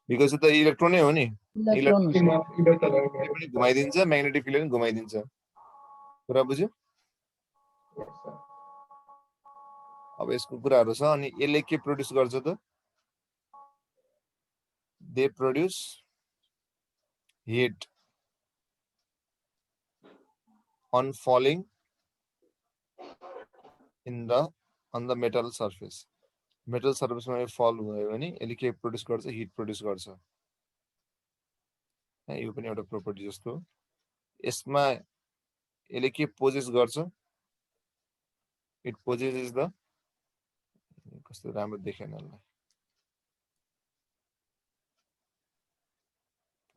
बिकज त इलेक्ट्रोनै हो नि इलेक्ट्रोन स्ट्रिम अफ इलेक्ट्रोन पनि घुमाइदिन्छ म्याग्नेटिक फिल्ड पनि घुमाइदिन्छ कुरा बुझ्यो अब यसको कुराहरू छ अनि यसले के प्रोड्युस गर्छ त they produce hit on falling in the on the metal surface मा फल भयो भने यसले के प्रोड्युस गर्छ हिट प्रोड्युस गर्छ यो पनि एउटा प्रोपर्टी जस्तो हो यसमा यसले के पोजेस गर्छ इट पोजेस द कस्तो राम्रो देखेन यसलाई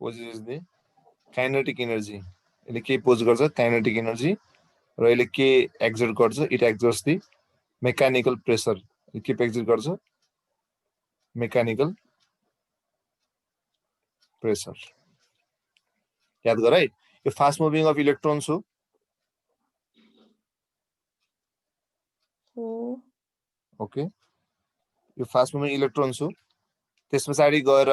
पोजेस द काइनेटिक एनर्जी यसले के पोज गर्छ काइनेटिक एनर्जी र यसले के एक्जर्ट गर्छ इट एक्जर्ट्स द मेकानिकल प्रेसर के एक्जर्ट गर्छ मेकानिकल प्रेसर याद गर है यो फास्ट मुभिङ अफ इलेक्ट्रोन्स हो ओके यो फास्ट मुभिङ इलेक्ट्रोन्स हो त्यस पछाडि गएर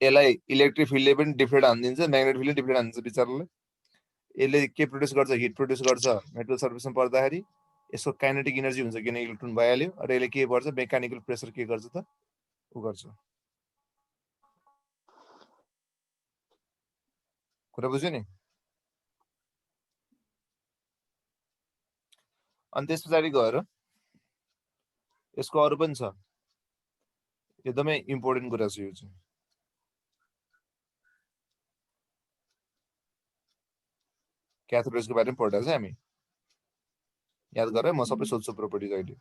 यसलाई इलेक्ट्रिक फिल्डले पनि डिफ्लेक्ट हानिदिन्छ म्याग्नेटिक फिल्डले डिफ्लेक्ट हानिदिन्छ बिचारालाई यसले के प्रोड्युस गर्छ हिट प्रोड्युस गर्छ मेटल सर्फेसमा पर्दाखेरि यसको काइनेटिक एनर्जी हुन्छ किन इलेक्ट्रोन भइहाल्यो र यसले के गर्छ मेकानिकल प्रेसर के गर्छ त उ गर्छ कुरा बुझ्यो नि अनि त्यस पछाडि गएर यसको अरु पनि छ एकदमै इम्पोर्टेन्ट कुरा छ यो चाहिँ क्याथोड रेजको बारेमा पढिरहेको छ हामी याद गर म सबै सोध्छु प्रोपर्टिज अहिले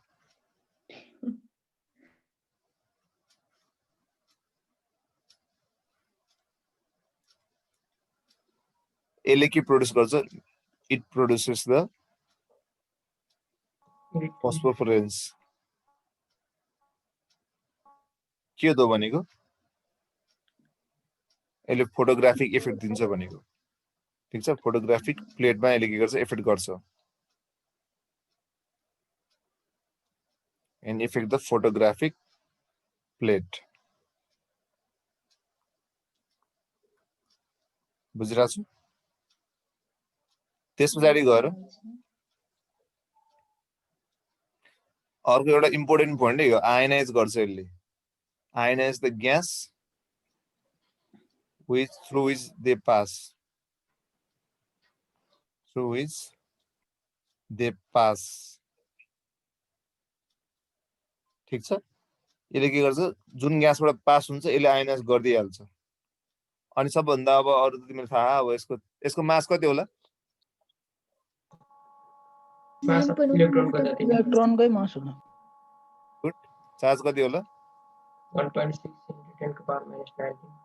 यसले के प्रोड्युस गर्छ इट प्रोड्युसेस द फोस्फोरेन्स के हो भनेको यसले फोटोग्राफिक इफेक्ट दिन्छ भनेको ठीक छ फोटोग्राफिक प्लेटमा यसले के गर्छ इफेक्ट गर्छ and effect the photographic plate बुझिरहेको छु त्यस पछाडि गएर अर्को एउटा इम्पोर्टेन्ट पोइन्ट है यो आयनाइज गर्छ यसले ionise the gas through which they pass ठीक छ यसले के गर्छ जुन ग्यासबाट पास हुन्छ यसले आयनाइज गर्दिहाल्छ अनि सबभन्दा अब अरु त तिमीलाई थाहा अब यसको मास कति होला मास अफ इलेक्ट्रोनको जति इलेक्ट्रोनकै मास होला गुड चार्ज कति होला 1.6 × 10⁻⁹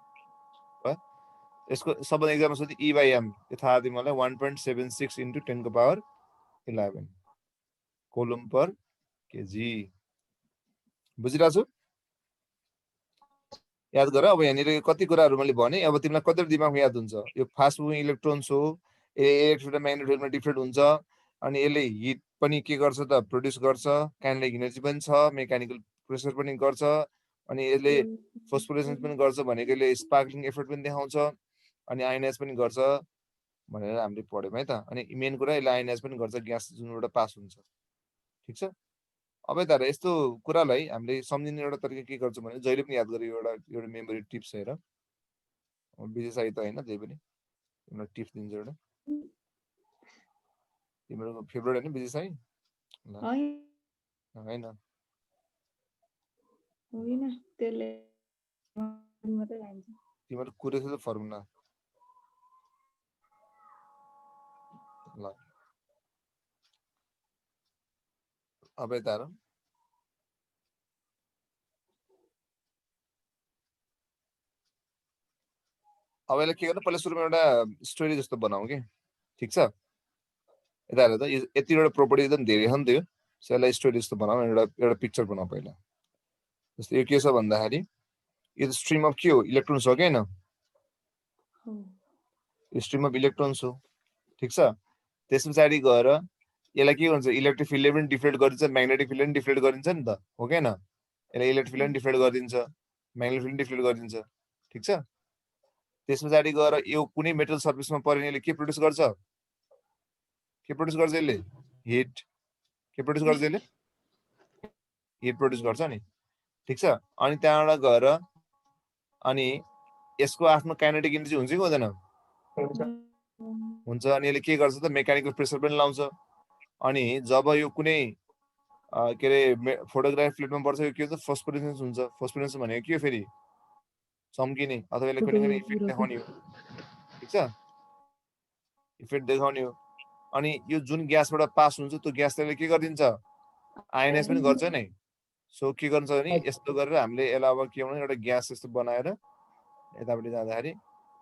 यसको सबभन्दा एक्जाममा सोध्यो E/m यो थाहा तिमीलाई 1.76 × 10⁻11 कोलम पर केजी बुझिरहेको छु याद गर अब यहाँनिर कति कुराहरू मैले भने अब तिमीलाई कति दिमागमा याद हुन्छ यो फास्ट मुभिङ इलेक्ट्रोन्स हो इलेक्ट्रिक र म्याग्नेटिक फिल्डमा डिफ्रेन्ट हुन्छ अनि यसले हिट पनि के गर्छ त प्रोड्युस गर्छ काइनेटिक एनर्जी पनि छ मेकानिकल प्रेसर पनि गर्छ अनि यसले फोस्फोरेसेन्स पनि गर्छ भनेको यसले स्पार्कलिङ इफेक्ट पनि देखाउँछ अनि आयोनाइज पनि गर्छ भनेर हामीले पढ्यौँ है त। अनि मेन कुरा यसले आयोनाइज पनि गर्छ ग्यास जुनबाट पास हुन्छ। ठिक छ। अब यता यस्तो कुरालाई हामीले सम्झिने एउटा तरिका के गर्छौँ भने जहिले पनि याद गरेर एउटा मेमोरी टिप्स हेर विजय साई त होइन त्यही पनि तिमीलाई टिप्स दिन्छ एउटा तिम्रो फेभरेट होइन विजय साई होइन होइन त्यसले मात्रै खान्छ तिम्रो कुरो छ फर्मुला ल अब यता हेर अब यसलाई के गर्नु पहिला सुरुमा एउटा स्टोरी जस्तो बनाऊ कि ठिक छ यता हेर त यतिवटा प्रोपर्टी एकदम धेरै छ नि त्यो यसलाई स्टोरी जस्तो बनाऊ एउटा पिक्चर बनाऊ पहिला जस्तो यो के छ भन्दाखेरि यो स्ट्रिम अफ के हो इलेक्ट्रोन्स हो कि होइन स्ट्रिम अफ इलेक्ट्रोन्स हो ठिक छ त्यस पछाडि गएर यसलाई के भन्छ इलेक्ट्रिक फिल्डले पनि डिफ्लेक्ट गरिदिन्छ म्याग्नेटिक फिल्डले पनि डिफ्लेक्ट गरिदिन्छ नि त हो कि होइन यसलाई इलेक्ट्रिक फिल्डले पनि डिफ्लेक्ट गरिदिन्छ म्याग्नेटिक फिल्ड डिफ्लेक्ट गरिदिन्छ ठिक छ त्यस पछाडि गएर यो कुनै मेटल सर्फेसमा परेर के प्रड्युस गर्छ यसले हिट के प्रड्युस गर्छ यसले हिट प्रड्युस गर्छ नि ठिक छ अनि त्यहाँबाट गएर अनि यसको आफ्नो काइनेटिक एनर्जी हुन्छ कि हुँदैन हुन्छ अनि यसले के गर्छ त मेकानिकल प्रेसर पनि लाउँछ अनि जब यो कुनै के अरे फोटोग्राफ प्लेटमा पर्छ यो के हुन्छ फोस्फोरेसेन्स हुन्छ फोस्फोरेसेन्स भनेको के हो फेरि चम्किने अथवा यसले कुनै कुनै इफेक्ट देखाउने हो ठिक छ इफेक्ट देखाउने हो अनि यो जुन ग्यासबाट पास हुन्छ त्यो ग्यासले के गरिदिन्छ आयोनाइज पनि गर्छ नि सो के गर्छ भने यस्तो गरेर हामीले यसलाई अब के भने एउटा ग्यास जस्तो बनाएर यतापट्टि जाँदाखेरि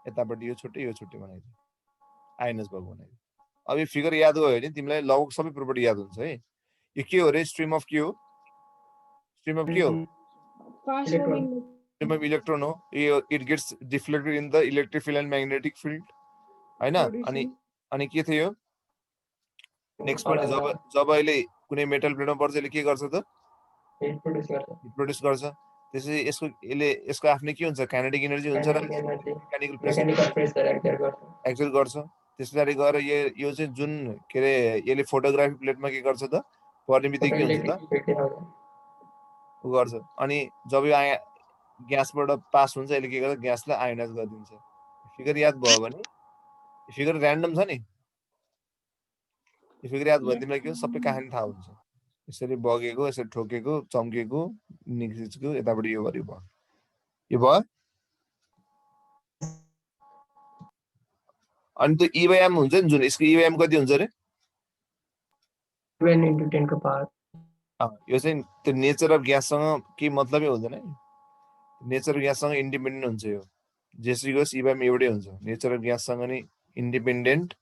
यतापट्टि यो छुट्टै बनाइदियो आयोनाइज भएको बनाइदियो अब यो फिगर याद गयो भने तिमीलाई लगभग सबै प्रोपर्टी याद हुन्छ है यो के हो रे स्ट्रिम अफ के हो स्ट्रिम अफ इलेक्ट्रोन हो यो it gets deflected in the electric field and magnetic field हैन अनि के थियो नेक्स्ट पनि जब अहिले कुनै मेटल प्लेटमा पर्छ यसले के गर्छ त हिट प्रड्युस गर्छ त्यसैले यसको आफ्नै के हुन्छ काइनेटिक एनर्जी हुन्छ र मेकानिकल प्रेसर एक्सर्ट गर्छ त्यसपछि गएर यो चाहिँ जुन के अरे यसले फोटोग्राफी प्लेटमा के गर्छ त पर्ने बित्तिकै के हुन्छ त उ गर्छ अनि जब यो ग्यासबाट पास हुन्छ यसले के गर्छ ग्यासलाई आयोनाइज गरिदिन्छ फिगर याद भयो भने फिगर र्यान्डम छ नि यो फिगर याद भयो तिमीलाई के सबै कहानी थाहा हुन्छ यसरी बगेको यसरी ठोकेको चम्केको निस्केको यताबाट यो गरी भयो यो भयो अनि त्यो इवाइएम हुन्छ नि जुन यसको इवाइएम कति हुन्छ रे 12 into 10 को पावर यो चाहिँ त्यो नेचर अफ ग्याससँग के मतलबै हुँदैन है नेचर अफ ग्याससँग इन्डिपेन्डेन्ट हुन्छ यो जेसुकै होस् इवाइएम एउटै हुन्छ नेचर अफ ग्याससँग नि इन्डिपेन्डेन्ट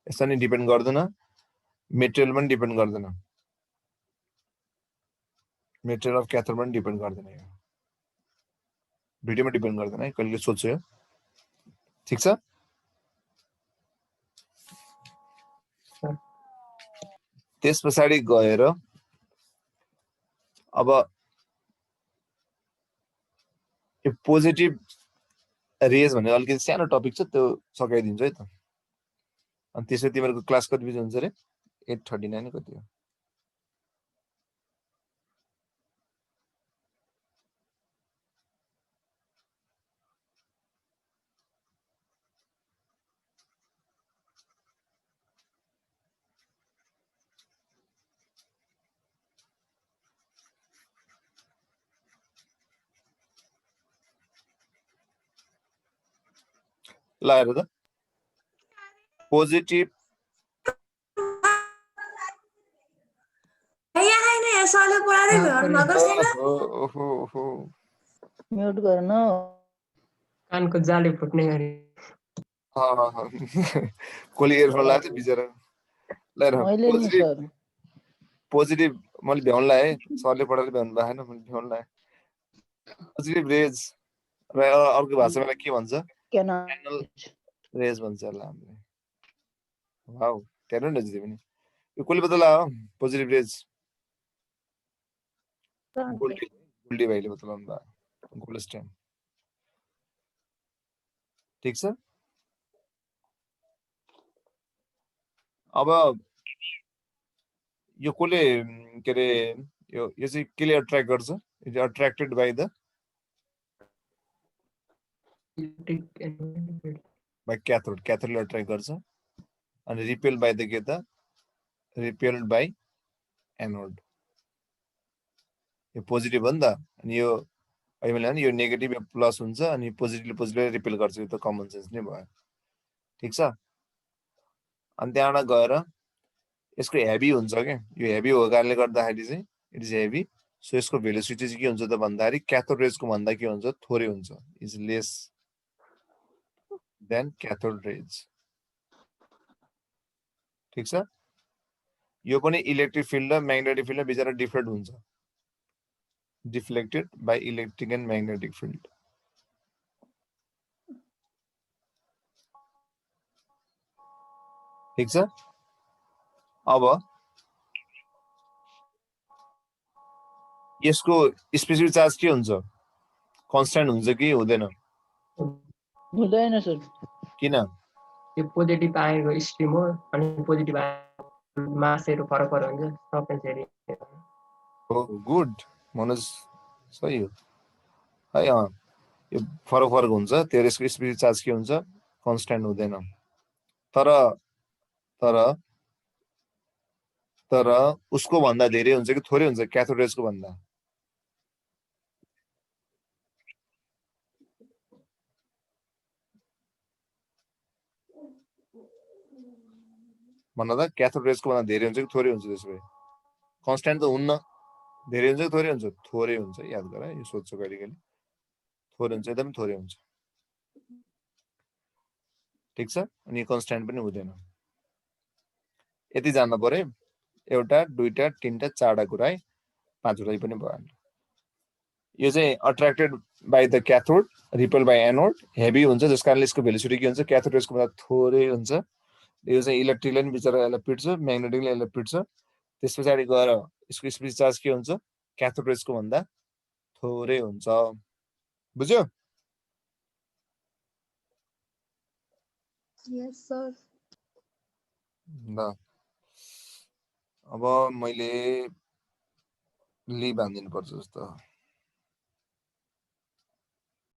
यसमा नि डिपेन्ड गर्दैन मेटेरियल पनि डिपेन्ड गर्दैन मेटेरियल अफ क्याथोड पनि डिपेन्ड गर्दैन यो भिडियोमा डिपेन्ड गर्दैन है कहिले सोध्छु यो ठिक छ त्यस पछाडि गएर अब यो पोजिटिभ रेज भन्ने अलिकति सानो टपिक छ त्यो सकाइदिन्छु है त अनि त्यसपछि तिमीहरूको क्लास कति बजी हुन्छ रे 8:39 कति हो ल हेर त पोजिटिभ सरले पढादै भ्याउनु भएको छैन ओहो म्युट गर्न कानको जाले फुट्ने गरी कोली एयरफोन लाग्छ बिचरा ल मैले नि सर पोजिटिभ मैले भ्याउनु लाएँ सरले पढाएर भ्याउनु भएन मैले भ्याउनु लाएँ पोजिटिभ रेज र अर्को भाषामा के भन्छ रेज भन्छ ल हामीले वाउ ट्यालेन्ट रहेछ तिमी यो कसले बतला हो पोजिटिभ रेज गोल्डी भाइले बतलाउनु भयो गोल्डस्टाइन ठिक छ अब यो कसले के अरे यो चाहिँ केले अट्र्याक्ट गर्छ? It is attracted by the electric and by क्याथोडले अट्र्याक्ट गर्छ अनि रिपेल बाइ द के त रिपेल्ड बाइ एनोड। यो पोजिटिभ हो नि त अनि यो अहिले मैले भने यो नेगेटिभ प्लस हुन्छ अनि पोजिटिभले रिपेल गर्छ। यो त कमन सेन्स नै भयो। ठिक छ। अनि त्यहाँबाट गएर यसको हेभी हुन्छ क्या, यो हेभी हो कारणले गर्दाखेरि चाहिँ इट इज हेभी। सो यसको भेलोसिटी चाहिँ के हुन्छ त भन्दाखेरि क्याथोड रेजको भन्दा के हुन्छ थोरै हुन्छ, is less than cathode rays. ठिक छ। यो पनि इलेक्ट्रिक फिल्ड र म्याग्नेटिक फिल्ड बिचरा डिफरेन्ट हुन्छ, deflected by electric and magnetic field. ठिक छ। अब यसको स्पेसिफिक चार्ज के हुन्छ? कन्स्ट्यान्ट हुन्छ कि हुँदैन? हुँदैन सर। किन? यो पोजिटिभ आएको स्ट्रिम हो अनि पोजिटिभ आएको मासहरू फरक हुन्छ फ्रिक्वेन्सीहरू। हो गुड मनोज, सही हो है। यो फरक हुन्छ, त्यो यसको स्पेसिफिक चार्ज के हुन्छ? कन्स्ट्यान्ट हुँदैन। तर तर तर उसको भन्दा धेरै हुन्छ कि थोरै हुन्छ क्याथोड रेजको भन्दा? भन्न त क्याथोड रेजको भन्दा धेरै हुन्छ कि थोरै हुन्छ? त्यसो भए कन्स्ट्यान्ट त हुन्न, धेरै हुन्छ कि थोरै हुन्छ? थोरै हुन्छ। याद गर, यो सोध्छ कहिले कहिले। थोरै हुन्छ, एकदम थोरै हुन्छ। ठिक छ। अनि कन्स्ट्यान्ट पनि हुँदैन। यति जान्न पर्यो। एउटा दुईटा तीनटा चारवटा कुरा है, पाँचवटा पनि भयो। यो चाहिँ attracted by the cathode, repel by anode, heavy हुन्छ जस कारणले यसको भेलोसिटी के हुन्छ? क्याथोड रेजको भन्दा थोरै हुन्छ। यो चाहिँ इलेक्ट्रिकले पनि बिचरा यसलाई पिट्छ, म्याग्नेटिकले यसलाई पिट्छ। त्यस पछाडि गएर यसको स्पेसिफिक चार्ज के हुन्छ? क्याथोड रेजको भन्दा थोरै हुन्छ। बुझ्यो? Yes, sir. ल अब मैले लिभ हानिदिनु पर्छ जस्तो।